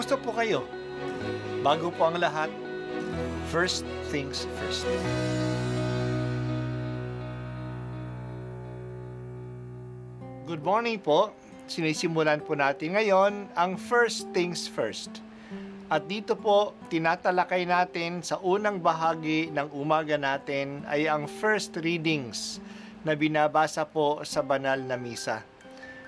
Kumusta po kayo? Bago po ang lahat, first things first. Good morning po. Sinisimulan po natin ngayon ang first things first. At dito po, tinatalakay natin sa unang bahagi ng umaga natin ay ang first readings na binabasa po sa banal na misa.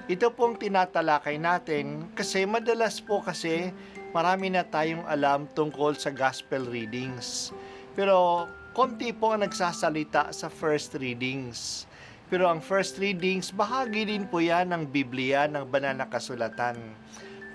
Ito pong tinatalakay natin kasi madalas po kasi marami na tayong alam tungkol sa gospel readings. Pero konti po ang nagsasalita sa first readings. Pero ang first readings, bahagi din po yan ng Biblia, ng banal na kasulatan.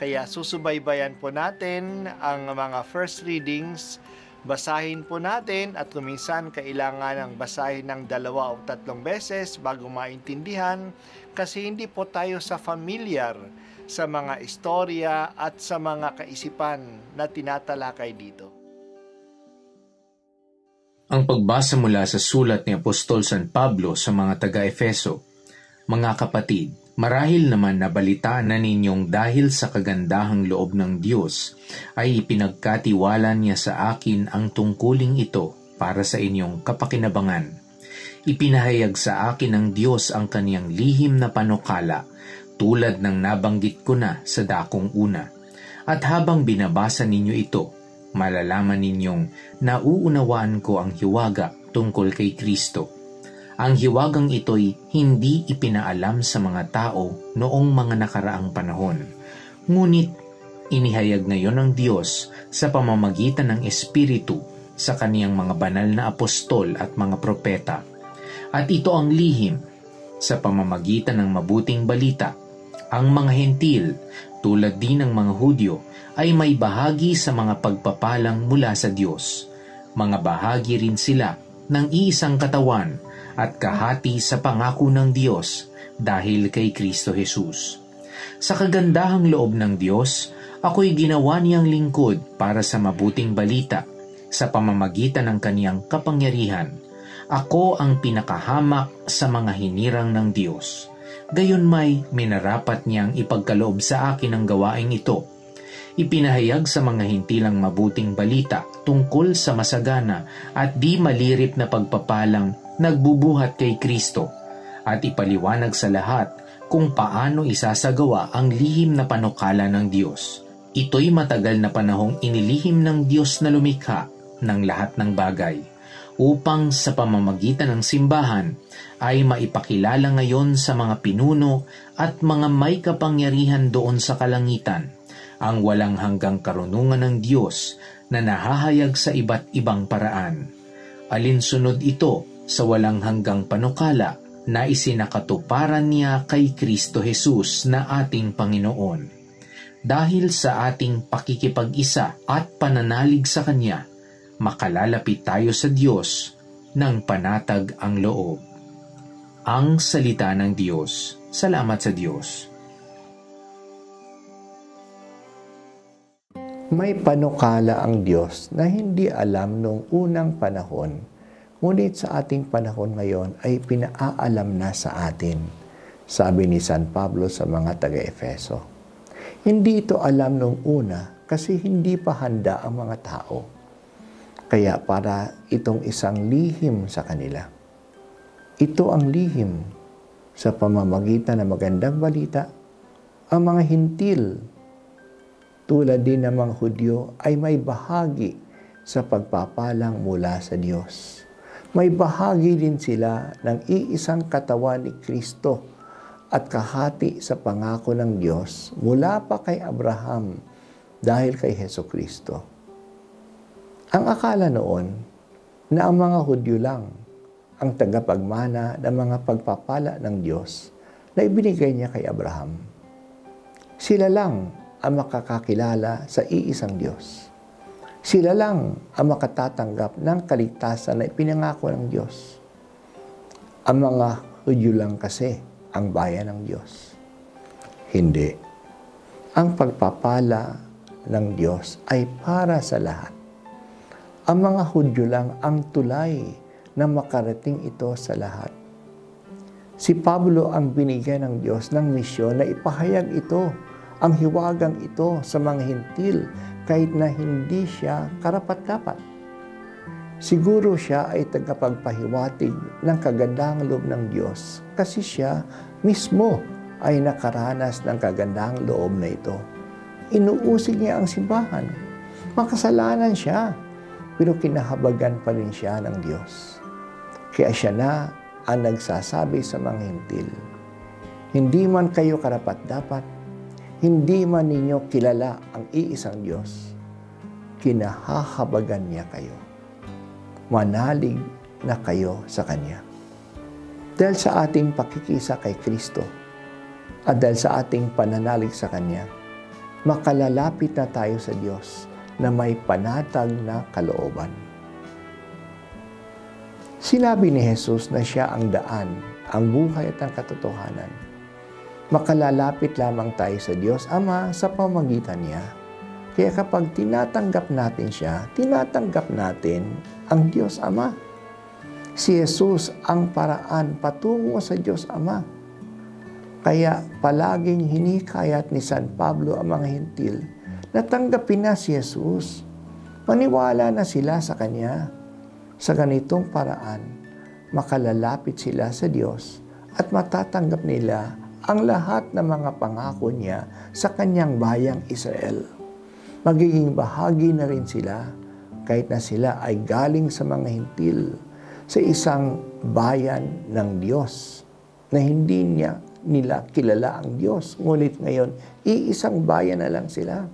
Kaya susubaybayan po natin ang mga first readings. Basahin po natin at kuminsan kailangan ng basahin ng 2 o 3 beses bago maintindihan kasi hindi po tayo familiar sa mga istorya at sa mga kaisipan na tinatalakay dito. Ang pagbasa mula sa sulat ni Apostol San Pablo sa mga taga-Efeso. Mga kapatid, marahil naman nabalitaan na ninyong dahil sa kagandahang loob ng Diyos ay ipinagkatiwala niya sa akin ang tungkuling ito para sa inyong kapakinabangan. Ipinahayag sa akin ng Diyos ang kaniyang lihim na panukala tulad ng nabanggit ko na sa dakong una. At habang binabasa ninyo ito, malalaman ninyong nauunawaan ko ang hiwaga tungkol kay Kristo. Ang hiwagang ito'y hindi ipinaalam sa mga tao noong mga nakaraang panahon. Ngunit inihayag ngayon ng Diyos sa pamamagitan ng Espiritu sa kaniyang mga banal na apostol at mga propeta. At ito ang lihim sa pamamagitan ng mabuting balita. Ang mga hentil, tulad din ng mga Hudyo, ay may bahagi sa mga pagpapalang mula sa Diyos. Mga bahagi rin sila ng iisang katawan at kahati sa pangako ng Diyos dahil kay Kristo Jesus. Sa kagandahang loob ng Diyos, ako'y ginawa niyang lingkod para sa mabuting balita sa pamamagitan ng kaniyang kapangyarihan. Ako ang pinakahamak sa mga hinirang ng Diyos. Gayon may minarapat niyang ipagkaloob sa akin ang gawaing ito. Ipinahayag sa mga hintilang mabuting balita tungkol sa masagana at di malirip na pagpapalang nagbubuhat kay Kristo at ipaliwanag sa lahat kung paano isasagawa ang lihim na panukala ng Diyos. Ito'y matagal na panahong inilihim ng Diyos na lumikha ng lahat ng bagay upang sa pamamagitan ng simbahan ay maipakilala ngayon sa mga pinuno at mga may kapangyarihan doon sa kalangitan ang walang hanggang karunungan ng Diyos na nahahayag sa iba't ibang paraan. Alinsunod ito sa walang hanggang panukala na isinakatuparan niya kay Kristo Jesus na ating Panginoon. Dahil sa ating pakikipag-isa at pananalig sa Kanya, makalalapit tayo sa Diyos ng panatag ang loob. Ang salita ng Diyos. Salamat sa Diyos. May panukala ang Diyos na hindi alam noong unang panahon, ngunit sa ating panahon ngayon ay pinaalam na sa atin, sabi ni San Pablo sa mga taga-Efeso. Hindi ito alam noong una kasi hindi pa handa ang mga tao. Kaya para itong isang lihim sa kanila. Ito ang lihim sa pamamagitan ng magandang balita. Ang mga hintil, tulad din ng mga Hudyo, ay may bahagi sa pagpapalang mula sa Diyos. May bahagi din sila ng iisang katawan ni Kristo at kahati sa pangako ng Diyos mula pa kay Abraham dahil kay Hesukristo. Ang akala noon na ang mga Hudyo lang ang tagapagmana ng mga pagpapala ng Diyos na ibinigay niya kay Abraham. Sila lang ang makakakilala sa iisang Diyos. Sila lang ang makatatanggap ng kaligtasan na ipinangako ng Diyos. Ang mga Hudyo lang kasi ang bayan ng Diyos. Hindi. Ang pagpapala ng Diyos ay para sa lahat. Ang mga Hudyo lang ang tulay na makarating ito sa lahat. Si Pablo ang binigyan ng Diyos ng misyon na ipahayag ito ang hiwagang ito sa mga hintil kahit na hindi siya karapat-dapat. Siguro siya ay tagapagpahiwatig ng kagandahang loob ng Diyos kasi siya mismo ay nakaranas ng kagandahang loob na ito. Inuusig niya ang simbahan. Makasalanan siya, pero kinahabagan pa rin siya ng Diyos. Kaya siya na ang nagsasabi sa mga hintil, hindi man kayo karapat-dapat, hindi man ninyo kilala ang iisang Diyos, kinahahabagan niya kayo. Manalig na kayo sa Kanya. Dahil sa ating pakikisa kay Kristo at dahil sa ating pananalig sa Kanya, makalalapit na tayo sa Diyos na may panatag na kalooban. Sinabi ni Jesus na siya ang daan, ang buhay at ang katotohanan. Makalalapit lamang tayo sa Diyos Ama sa pamamagitan niya. Kaya kapag tinatanggap natin siya, tinatanggap natin ang Diyos Ama. Si Jesus ang paraan patungo sa Diyos Ama. Kaya palaging hinikayat ni San Pablo ang mga hintil na tanggapin na si Jesus. Maniwala na sila sa Kanya. Sa ganitong paraan, makalalapit sila sa Diyos at matatanggap nila ang lahat ng mga pangako niya sa Kanyang bayang Israel. Magiging bahagi na rin sila kahit na sila ay galing sa mga hintil sa isang bayan ng Diyos na hindi nila kilala ang Diyos. Ngunit ngayon, iisang bayan na lang sila.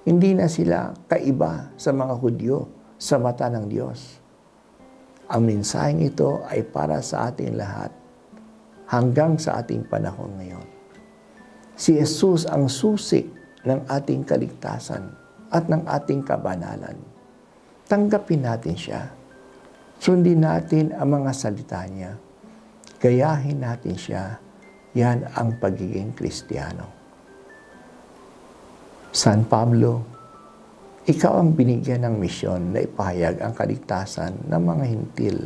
Hindi na sila kaiba sa mga Hudyo sa mata ng Diyos. Ang mensaheng ito ay para sa ating lahat hanggang sa ating panahon ngayon. Si Jesus ang susi ng ating kaligtasan at ng ating kabanalan. Tanggapin natin siya. Sundin natin ang mga salita niya. Gayahin natin siya. Yan ang pagiging Kristiyano. San Pablo, ikaw ang binigyan ng misyon na ipahayag ang kaligtasan ng mga hintil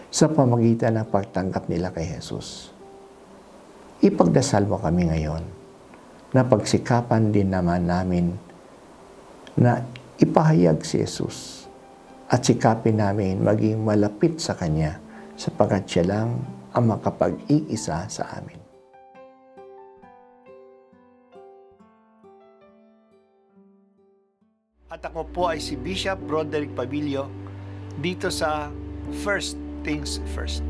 sa pamamagitan ng pagtanggap nila kay Jesus. Ipagdasal mo kami ngayon na pagsikapan din naman namin na ipahayag si Jesus at sikapin namin maging malapit sa Kanya sapagkat siya lang ang makapag-iisa sa amin. At ako po ay si Bishop Broderick Pabilio dito sa First Things First.